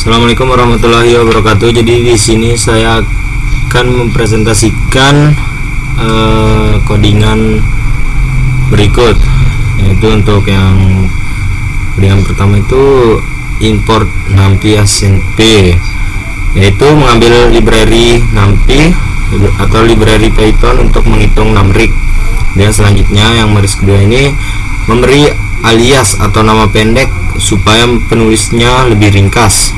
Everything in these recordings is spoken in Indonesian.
Assalamualaikum warahmatullahi wabarakatuh. Jadi di sini saya akan mempresentasikan codingan berikut, yaitu untuk yang codingan pertama itu import NumPy async p, yaitu mengambil library NumPy atau library Python untuk menghitung numeric. Dan selanjutnya yang baris kedua ini memberi alias atau nama pendek supaya penulisnya lebih ringkas.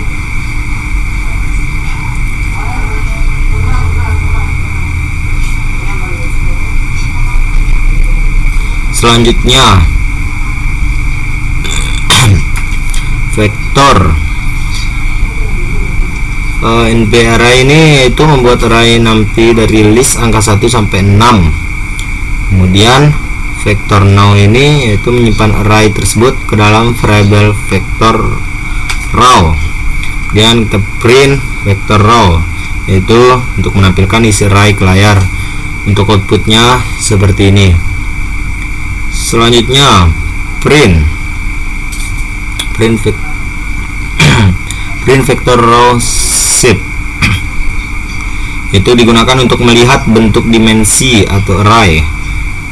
Selanjutnya vektor NP array ini yaitu membuat array NumPy dari list angka 1 sampai 6. Kemudian vektor now ini yaitu menyimpan array tersebut ke dalam variabel vektor raw. Kemudian kita print vektor raw, yaitu untuk menampilkan isi array ke layar. Untuk outputnya seperti ini. Selanjutnya print vektor raw shape, itu digunakan untuk melihat bentuk dimensi atau array.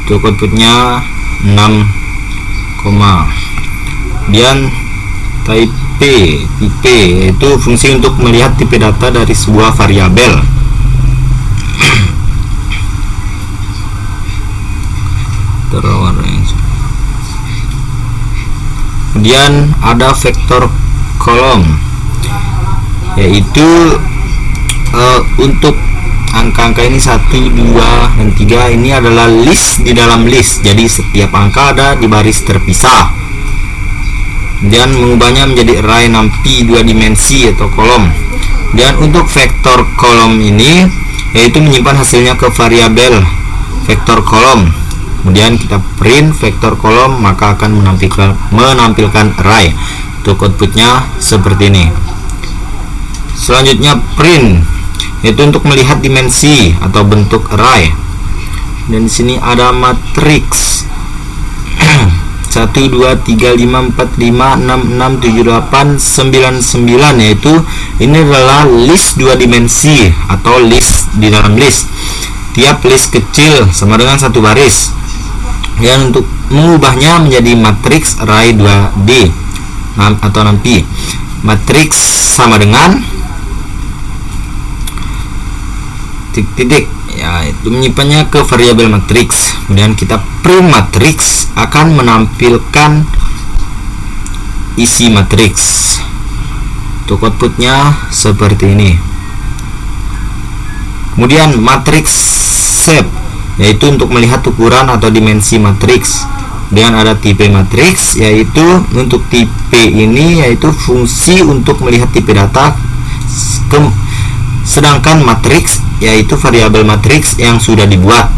Untuk outputnya 6, kemudian type yaitu fungsi untuk melihat tipe data dari sebuah variabel. Kemudian ada vektor kolom, yaitu untuk angka-angka ini 1, 2, dan 3 ini adalah list di dalam list. Jadi setiap angka ada di baris terpisah. Dan mengubahnya menjadi array NumPy 2 dimensi atau kolom. Dan untuk vektor kolom ini yaitu menyimpan hasilnya ke variabel vektor kolom. Kemudian kita print vektor kolom, maka akan menampilkan array. Untuk outputnya seperti ini. Selanjutnya print, yaitu untuk melihat dimensi atau bentuk array. Dan di sini ada matriks 1, 2, 3, 5, 4, 5, 6, 6, 7, 8, 9, 9, yaitu ini adalah list 2 dimensi atau list di dalam list. Tiap list kecil sama dengan satu baris. Dan untuk mengubahnya menjadi matriks array 2D atau NumPy, matriks sama dengan titik-titik, ya itu menyimpannya ke variabel matriks. Kemudian kita print matriks akan menampilkan isi matriks. Untuk outputnya seperti ini. Kemudian matriks shape, yaitu untuk melihat ukuran atau dimensi matriks. Dan ada tipe matriks, yaitu untuk tipe ini yaitu fungsi untuk melihat tipe data. Sedangkan matriks yaitu variabel matriks yang sudah dibuat.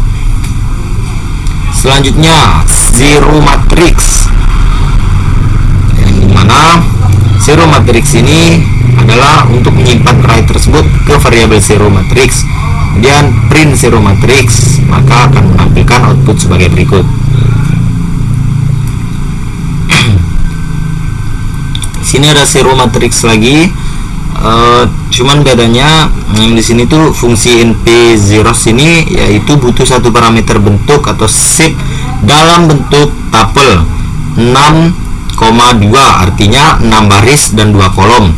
Selanjutnya zero matrix, yang dimana zero matrix ini adalah untuk menyimpan array tersebut ke variabel zero matrix. Kemudian print zero matrix, maka akan menampilkan output sebagai berikut. Sini ada zero matrix lagi, cuman bedanya yang di sini tuh fungsi np zeros ini yaitu butuh satu parameter bentuk atau shape dalam bentuk tuple 6,2, artinya 6 baris dan 2 kolom.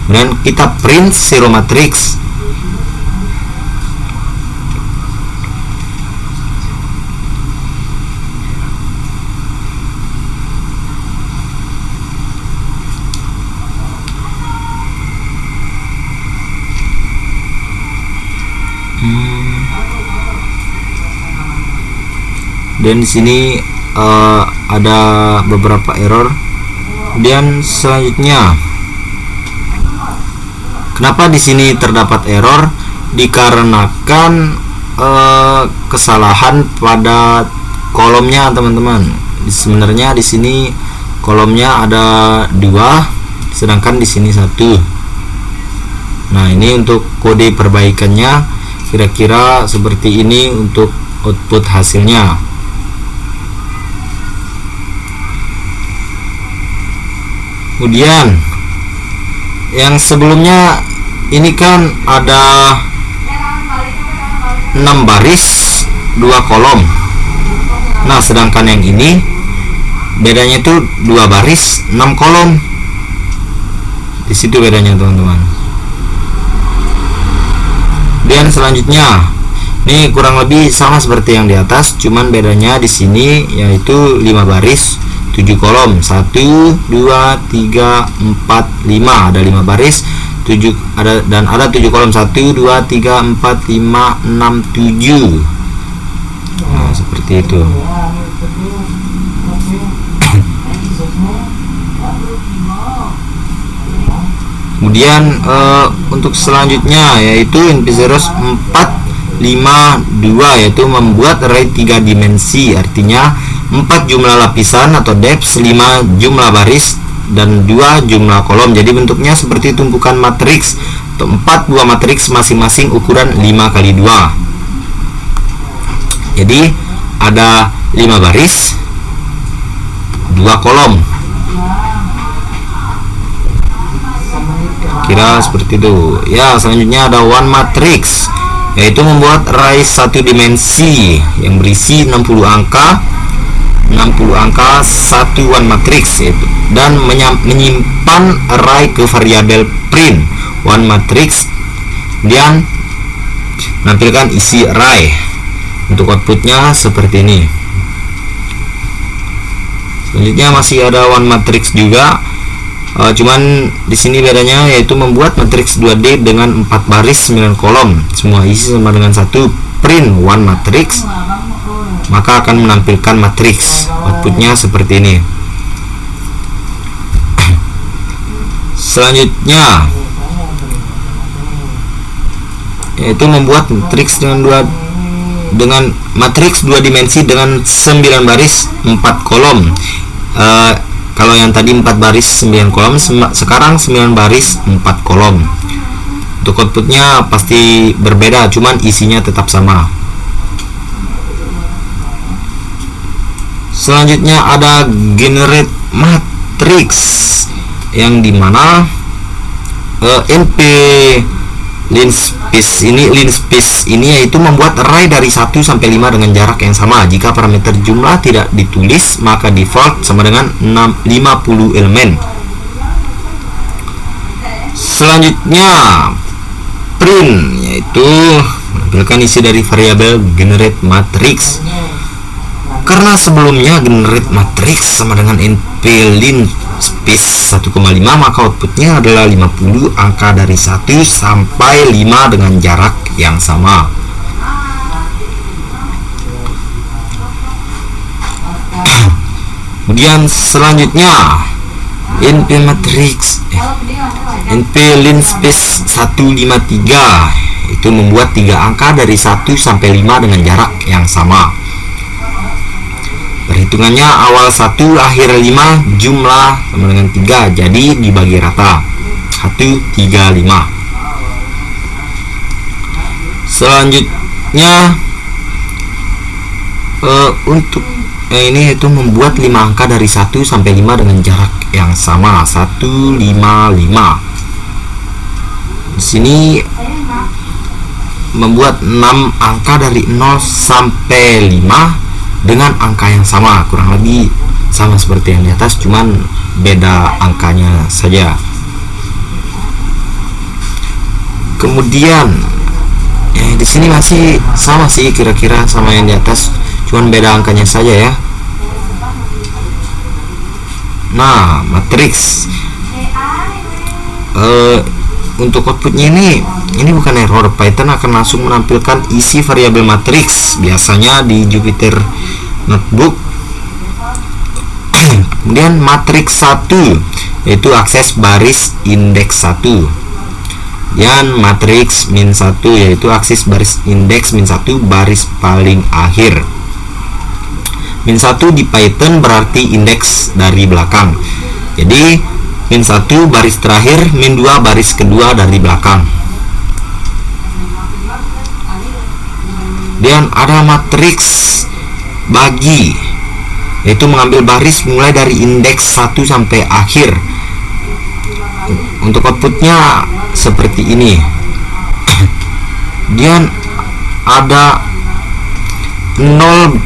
Dan kita print zero matrix. Dan di sini ada beberapa error. Kemudian selanjutnya, kenapa di sini terdapat error? Dikarenakan kesalahan pada kolomnya, teman-teman. Sebenarnya di sini kolomnya ada 2, sedangkan di sini 1. Nah, ini untuk kode perbaikannya kira-kira seperti ini untuk output hasilnya. Kemudian Yang sebelumnya ini kan ada 6 baris 2 kolom. Nah, sedangkan yang ini bedanya itu 2 baris 6 kolom. Di situ bedanya, teman-teman. Dan selanjutnya, ini kurang lebih sama seperti yang di atas, cuman bedanya di sini yaitu 5 baris 7 kolom. 1 2 3 4 5, ada 5 baris 7 dan ada 7 kolom. 1 2 3 4 5 6 7. Nah, seperti itu. Kemudian untuk selanjutnya yaitu NP-Zeros 452, yaitu membuat array 3 dimensi, artinya 4 jumlah lapisan atau depth, 5 jumlah baris dan 2 jumlah kolom. Jadi bentuknya seperti tumpukan matriks atau 4 buah matriks masing-masing ukuran 5x2. Jadi ada 5 baris 2 kolom, kira seperti itu ya. Selanjutnya ada one matrix, yaitu membuat array 1 dimensi yang berisi 60 angka 1 one matrix, yaitu dan menyimpan array ke variabel print one matrix, kemudian menampilkan isi array. Untuk outputnya seperti ini. Selanjutnya masih ada one matrix juga, cuman di sini bedanya yaitu membuat matriks 2D dengan 4 baris 9 kolom, semua isi sama dengan 1 print one matrix, maka akan menampilkan matriks. Outputnya seperti ini. Selanjutnya yaitu membuat matriks dengan matriks 2 dimensi dengan 9 baris 4 kolom. Kalau yang tadi 4 baris 9 kolom, sekarang 9 baris 4 kolom. Untuk outputnya pasti berbeda, cuman isinya tetap sama. Selanjutnya ada generate matrix, yang dimana NP linspace ini yaitu membuat array dari 1 sampai 5 dengan jarak yang sama. Jika parameter jumlah tidak ditulis, maka default sama dengan 50 elemen. Selanjutnya print, yaitu menampilkan isi dari variabel generate matrix. Karena sebelumnya generate matrix sama dengan NP linspace 1,5, maka outputnya adalah 50 angka dari 1 sampai 5 dengan jarak yang sama. Kemudian selanjutnya NP matrix NP linspace 153, itu membuat 3 angka dari 1 sampai 5 dengan jarak yang sama. Perhitungannya awal 1 akhir 5 jumlah sama dengan 3, jadi dibagi rata 1, 3, 5. Selanjutnya untuk ini itu membuat 5 angka dari 1 sampai 5 dengan jarak yang sama 1, 5, 5. Di sini membuat 6 angka dari 0 sampai 5 dengan angka yang sama, kurang lebih sama seperti yang di atas, cuman beda angkanya saja. Kemudian di sini masih sama sih, kira-kira sama yang di atas, cuman beda angkanya saja ya. Nah, matriks untuk outputnya ini bukan error, Python akan langsung menampilkan isi variabel matriks, biasanya di Jupyter Notebook. Kemudian matriks 1 yaitu akses baris indeks 1, dan matriks min 1 yaitu akses baris indeks min 1 baris paling akhir. Min 1 di Python berarti indeks dari belakang, jadi min 1 baris terakhir, min 2 baris kedua dari belakang. Dan ada matriks bagi, yaitu mengambil baris mulai dari indeks 1 sampai akhir. Untuk outputnya seperti ini. Kemudian ada 0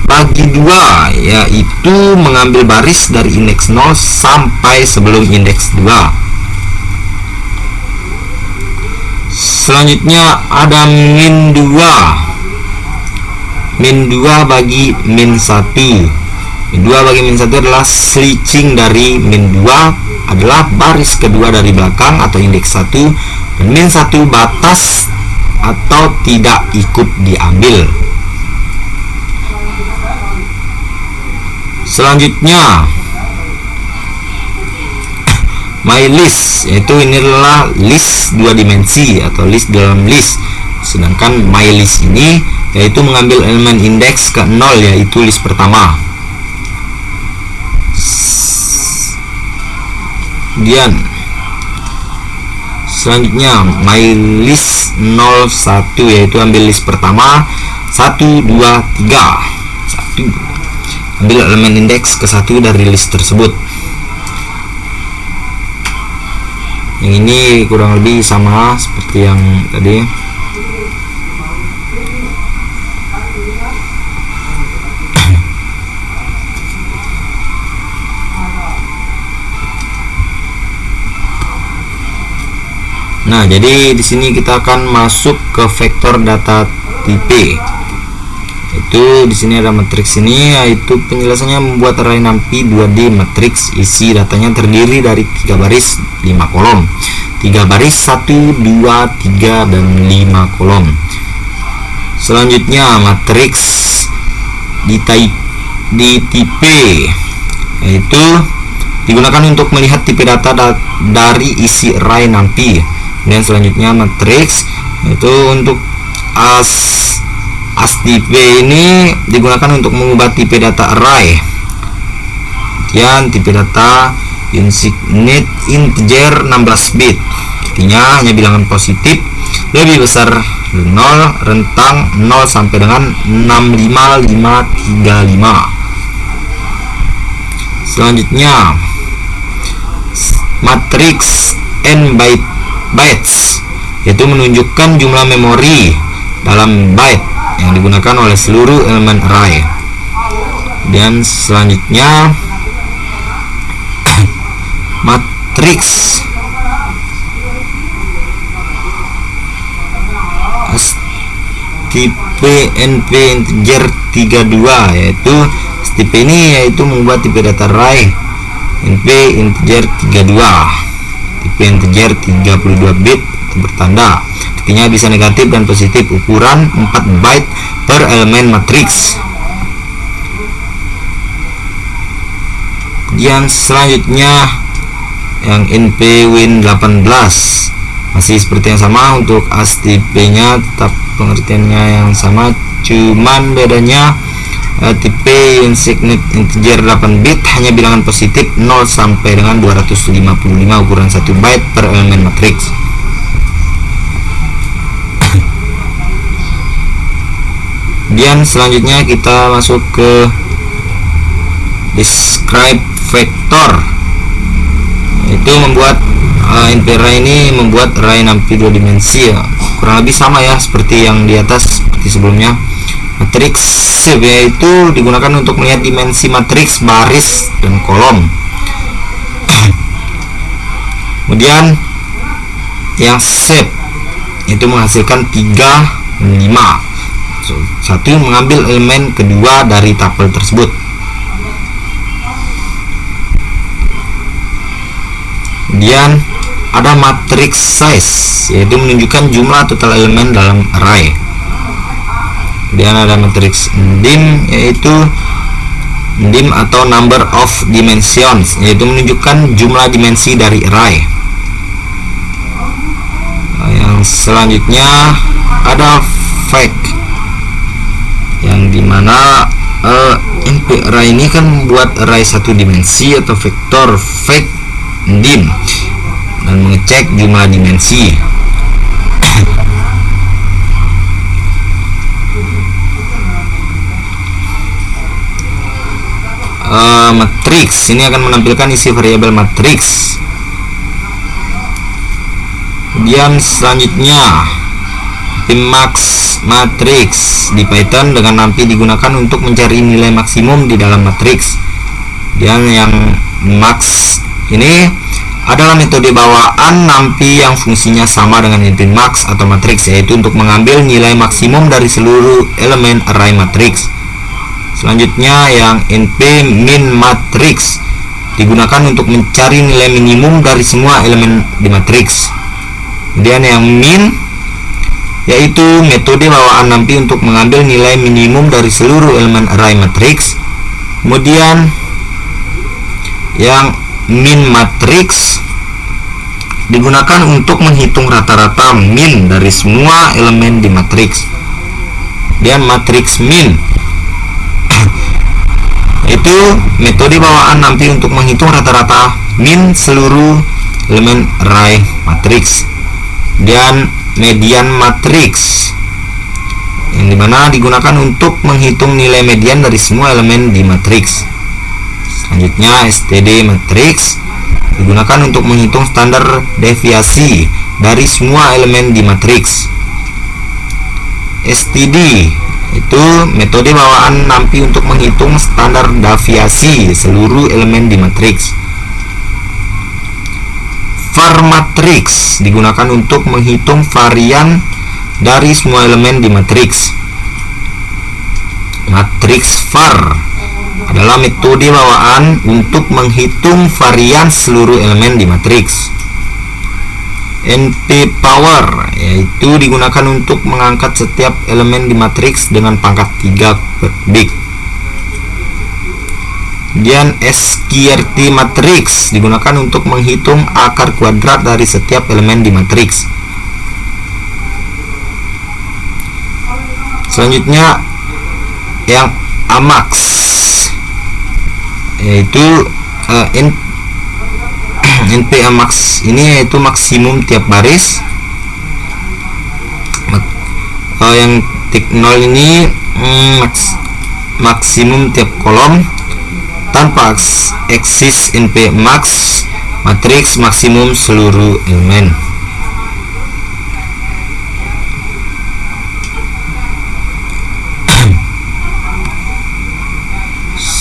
bagi 2, yaitu mengambil baris dari indeks 0 sampai sebelum indeks 2. Selanjutnya ada min 2. Min 2 bagi min 1. Min 2 bagi min 1 adalah switching dari min 2 adalah baris kedua dari belakang atau indeks 1, dan min 1 batas atau tidak ikut diambil. Selanjutnya my list, yaitu ini adalah list 2 dimensi atau list dalam list. Sedangkan my list ini yaitu mengambil elemen indeks ke 0, yaitu list pertama. Kemudian selanjutnya my list 01, yaitu ambil list pertama 1, 2, 3. 1, ambil elemen indeks ke 1 dari list tersebut. Yang ini kurang lebih sama seperti yang tadi. Nah, jadi di sini kita akan masuk ke vektor data tipe. Itu di sini ada matriks ini, yaitu penjelasannya membuat array NumPy 2D matriks. Isi datanya terdiri dari 3 baris 5 kolom. 3 baris 1, 2, 3 dan 5 kolom. Selanjutnya matriks di tipe, yaitu digunakan untuk melihat tipe data dari isi array NumPy. Dan selanjutnya matriks, yaitu untuk as tipe ini digunakan untuk mengubah tipe data array. Kemudian tipe data insignate integer 16 bit, artinya hanya bilangan positif lebih besar 0, rentang 0 sampai dengan 65535. Selanjutnya matriks n bytes, yaitu menunjukkan jumlah memori dalam byte yang digunakan oleh seluruh elemen array. Dan selanjutnya matriks tipe np integer 32, yaitu tipe ini yaitu membuat tipe data array np integer 32. Tipe integer 32 bit bertanda, artinya bisa negatif dan positif, ukuran 4 byte per elemen matriks. Kemudian selanjutnya yang npwin 18, masih seperti yang sama. Untuk as tipe nya tetap pengertiannya yang sama, cuman bedanya tipe insignate integer 8 bit hanya bilangan positif 0 sampai dengan 255, ukuran 1 byte per elemen matriks. Kemudian selanjutnya kita masuk ke describe vector, itu membuat np array ini membuat array NumPy 2 dimensi, ya kurang lebih sama ya seperti yang di atas, seperti sebelumnya. Matriks shape, yaitu digunakan untuk melihat dimensi matriks, baris dan kolom. Kemudian yang shape itu menghasilkan 3 dan 5. Satu mengambil elemen kedua dari tabel tersebut. Kemudian ada matriks size, yaitu menunjukkan jumlah total elemen dalam array. Kemudian ada matriks dim, yaitu dim atau number of dimensions, yaitu menunjukkan jumlah dimensi dari array. Yang selanjutnya ada fake, yang dimana np array ini kan membuat array 1 dimensi atau vektor fake dim dan mengecek jumlah dimensi. Matriks ini akan menampilkan isi variabel matriks. Kemudian selanjutnya Max matrix di Python dengan NumPy digunakan untuk mencari nilai maksimum di dalam matriks. Dan yang max ini adalah metode bawaan NumPy yang fungsinya sama dengan npmax atau matriks, yaitu untuk mengambil nilai maksimum dari seluruh elemen array matriks. Selanjutnya yang npmin matrix digunakan untuk mencari nilai minimum dari semua elemen di matriks. Kemudian yang min yaitu metode bawaan NumPy untuk mengambil nilai minimum dari seluruh elemen array matriks. Kemudian yang min matrix digunakan untuk menghitung rata-rata min dari semua elemen di matriks. Dan matrix min itu metode bawaan NumPy untuk menghitung rata-rata min seluruh elemen array matriks. Dan median matrix yang dimana digunakan untuk menghitung nilai median dari semua elemen di matriks. Selanjutnya std matrix digunakan untuk menghitung standar deviasi dari semua elemen di matriks. std itu metode bawaan NumPy untuk menghitung standar deviasi seluruh elemen di matriks. var matrix digunakan untuk menghitung varian dari semua elemen di matriks. Matriks var adalah metode bawaan untuk menghitung varian seluruh elemen di matriks. nppower yaitu digunakan untuk mengangkat setiap elemen di matriks dengan pangkat 3 kubik. Kemudian sqrt matrix digunakan untuk menghitung akar kuadrat dari setiap elemen di matriks. Selanjutnya yang amax yaitu npamax ini yaitu maksimum tiap baris. Yang tik 0 ini maksimum tiap kolom tanpa eksis npmax matriks maksimum seluruh elemen.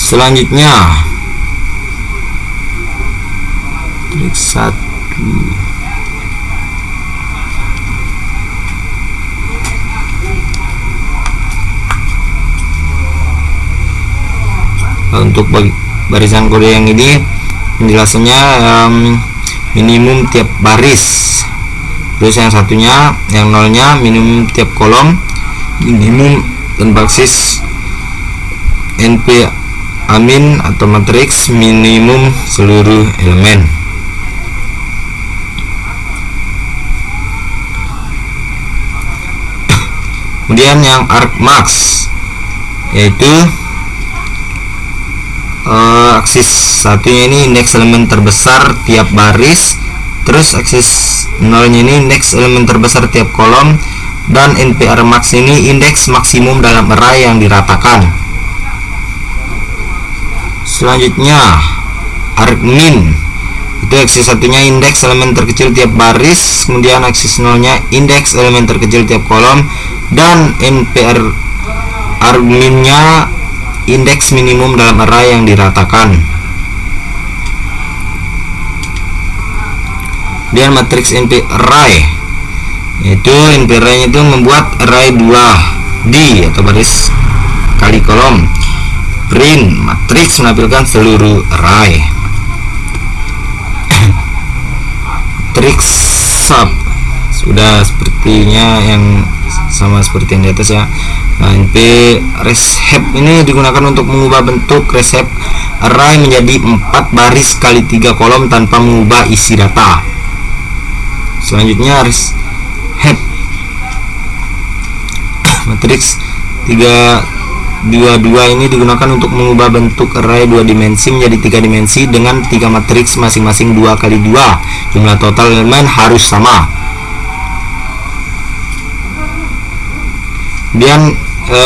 Selanjutnya trik 1 untuk barisan kode yang ini penjelasannya minimum tiap baris, terus yang satunya yang nolnya minimum tiap kolom, minimum dan basis np amin atau matriks minimum seluruh elemen. Kemudian yang argmax yaitu aksis satunya ini indeks elemen terbesar tiap baris, terus aksis nolnya ini indeks elemen terbesar tiap kolom, dan nparmax ini indeks maksimum dalam array yang diratakan. Selanjutnya argmin itu aksis satunya indeks elemen terkecil tiap baris, kemudian aksis nolnya indeks elemen terkecil tiap kolom, dan npr argminnya indeks minimum dalam array yang diratakan. Dan matriks np array yaitu np array itu membuat array 2D atau baris kali kolom. Print matriks menampilkan seluruh array. Matriks sub sudah sepertinya yang sama seperti yang di atas ya. Nah, np reshape ini digunakan untuk mengubah bentuk reshape array menjadi 4 baris kali 3 kolom tanpa mengubah isi data. Selanjutnya reshape matriks 322 ini digunakan untuk mengubah bentuk array 2 dimensi menjadi 3 dimensi dengan 3 matriks masing-masing 2 kali 2. Jumlah total elemen harus sama. Kemudian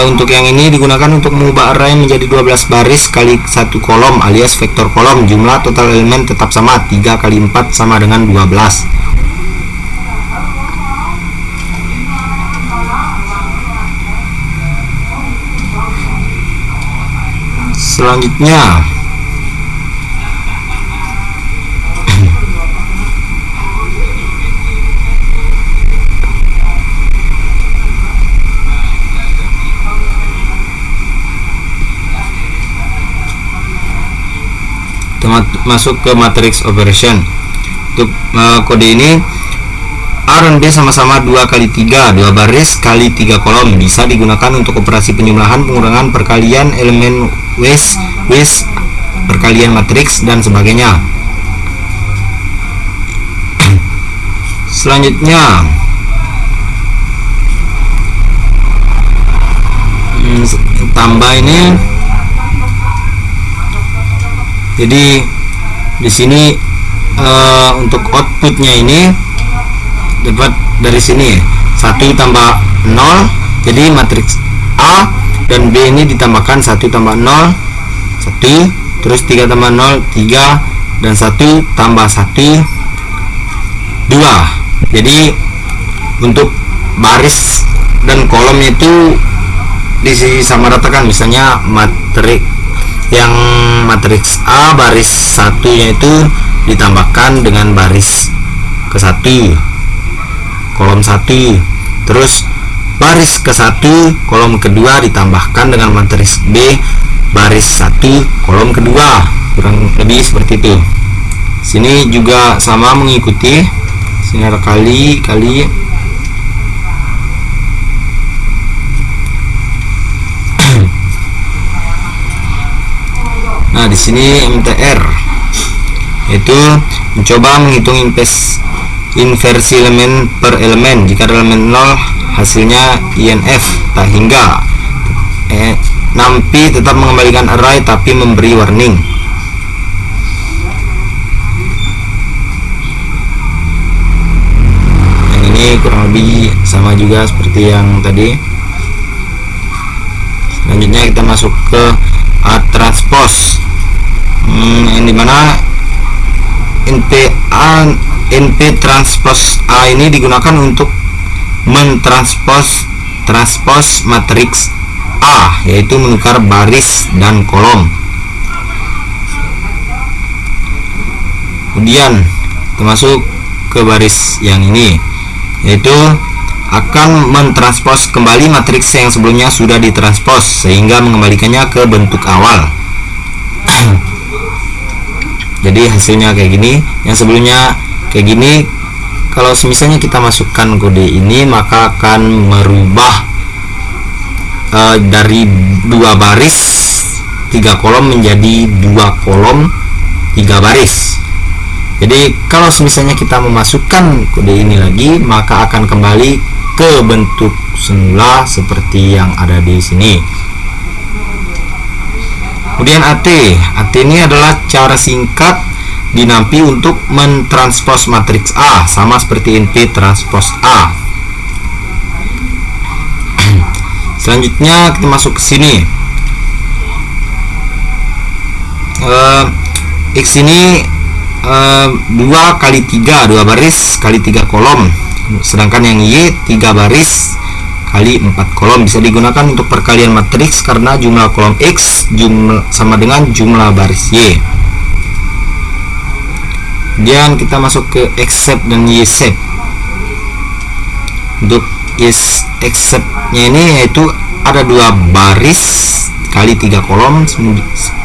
untuk yang ini digunakan untuk mengubah array menjadi 12 baris kali 1 kolom alias vektor kolom. Jumlah total elemen tetap sama, 3 kali 4 sama dengan 12. Selanjutnya masuk ke matrix operation. Untuk kode ini A dan B sama-sama 2 kali 3, 2 baris kali 3 kolom, bisa digunakan untuk operasi penjumlahan, pengurangan, perkalian elemen ways, perkalian matriks dan sebagainya. Selanjutnya tambah ini. Jadi di sini untuk outputnya ini dapat dari sini 1 tambah 0, jadi matriks A dan B ini ditambahkan 1 tambah 0 1, terus 3 tambah 0 3, dan 1 tambah 1 2. Jadi untuk baris dan kolomnya itu disamaratakan. Misalnya matriks A baris 1 nya itu ditambahkan dengan baris ke-1 kolom 1, terus baris ke-1 kolom kedua ditambahkan dengan matriks B baris 1 kolom kedua, kurang lebih seperti itu. Sini juga sama mengikuti, sini ada kali. Nah, di sini MTR itu mencoba menghitung inversi elemen per elemen. Jika elemen 0 hasilnya INF tak hingga. NumPy tetap mengembalikan array tapi memberi warning. Yang ini kurang lebih sama juga seperti yang tadi. Selanjutnya kita masuk ke A transpose, yang dimana NP transpose A ini digunakan untuk mentranspose matriks A, yaitu menukar baris dan kolom. Kemudian kita masuk ke baris yang ini, yaitu akan mentranspose kembali matriks yang sebelumnya sudah ditranspose sehingga mengembalikannya ke bentuk awal. Jadi hasilnya kayak gini, yang sebelumnya kayak gini. Kalau misalnya kita masukkan kode ini, maka akan merubah dari 2 baris 3 kolom menjadi 2 kolom 3 baris. Jadi kalau misalnya kita memasukkan kode ini lagi, maka akan kembali ke bentuk semula seperti yang ada di sini. Kemudian AT ini adalah cara singkat di NumPy untuk mentranspose matriks A, sama seperti NP transpose A. Selanjutnya kita masuk ke sini. X ini 2 kali 3, 2 baris kali 3 kolom, sedangkan yang Y 3 baris kali 4 kolom, bisa digunakan untuk perkalian matriks karena jumlah kolom X sama dengan jumlah baris Y. Kemudian kita masuk ke except dan Y-sep. Untuk except nya ini yaitu ada 2 baris kali 3 kolom,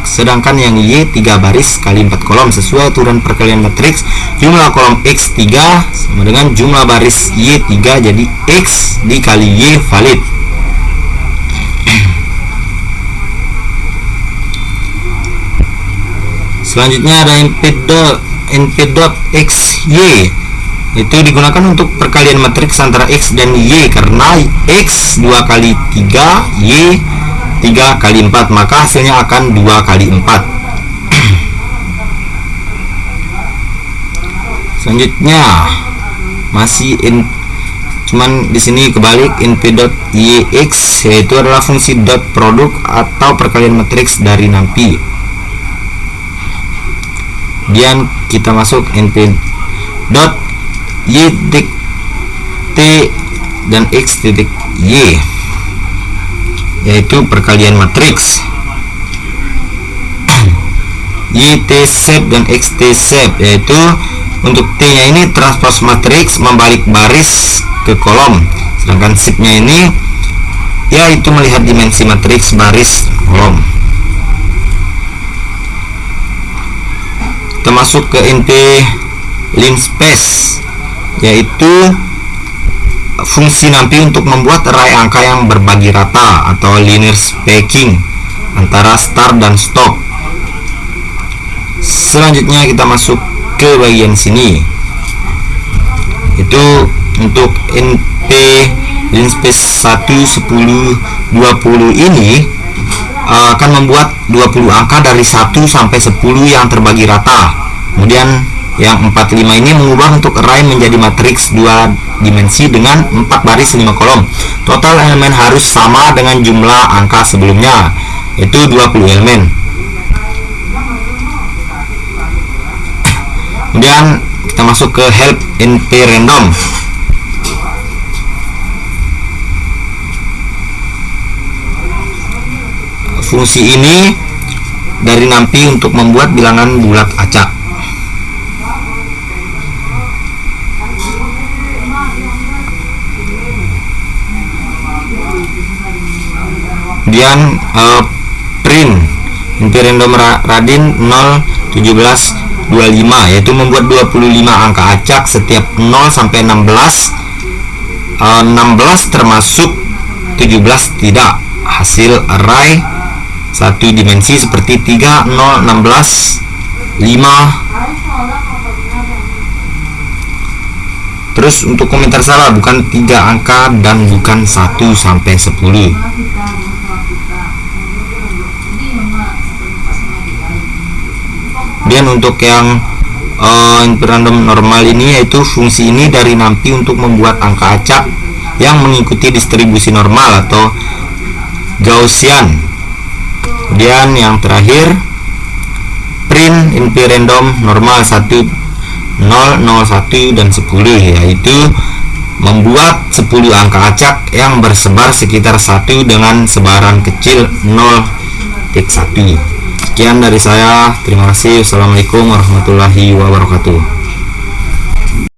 sedangkan yang Y 3 baris kali 4 kolom. Sesuai aturan perkalian matriks, jumlah kolom X 3 sama dengan jumlah baris Y 3, jadi X dikali Y valid. Selanjutnya ada np.xy, itu digunakan untuk perkalian matriks antara X dan Y, karena X 2 kali 3, Y 3 kali 4, maka hasilnya akan 2 kali 4. Selanjutnya masih cuman di sini kebalik, np.yx, yaitu adalah fungsi dot produk atau perkalian matriks dari NumPy. Kemudian kita masuk np.y t dan x titik y, yaitu perkalian matriks. YT shape dan XT shape, yaitu untuk T nya ini transpose matrix membalik baris ke kolom, sedangkan shape nya ini yaitu melihat dimensi matriks baris kolom. Kita masuk ke NP linspace, yaitu fungsi nampi untuk membuat array angka yang berbagi rata atau linear spacing antara start dan stop. Selanjutnya kita masuk ke bagian sini, itu untuk NP linspace 1, 10, 20 ini akan membuat 20 angka dari 1 sampai 10 yang terbagi rata. Kemudian yang 45 ini mengubah untuk array menjadi matriks 2 dimensi dengan 4 baris 5 kolom. Total elemen harus sama dengan jumlah angka sebelumnya, yaitu 20 elemen. Kemudian kita masuk ke help NP random. Fungsi ini dari nampi untuk membuat bilangan bulat acak. Kemudian print NP random radin 01725, yaitu membuat 25 angka acak setiap 0 sampai 16. 16 termasuk 17 tidak. Hasil array 1 dimensi seperti 3, 0, 16, 5. Terus untuk komentar salah, bukan 3 angka dan bukan 1 sampai 10. Kemudian untuk yang random normal ini, yaitu fungsi ini dari nampi untuk membuat angka acak yang mengikuti distribusi normal atau Gaussian. Kemudian yang terakhir print NP random normal 1, 0, 0, 1 dan 10, yaitu membuat 10 angka acak yang bersebar sekitar 1 dengan sebaran kecil 0,1. Sekian dari saya, terima kasih. Assalamualaikum warahmatullahi wabarakatuh.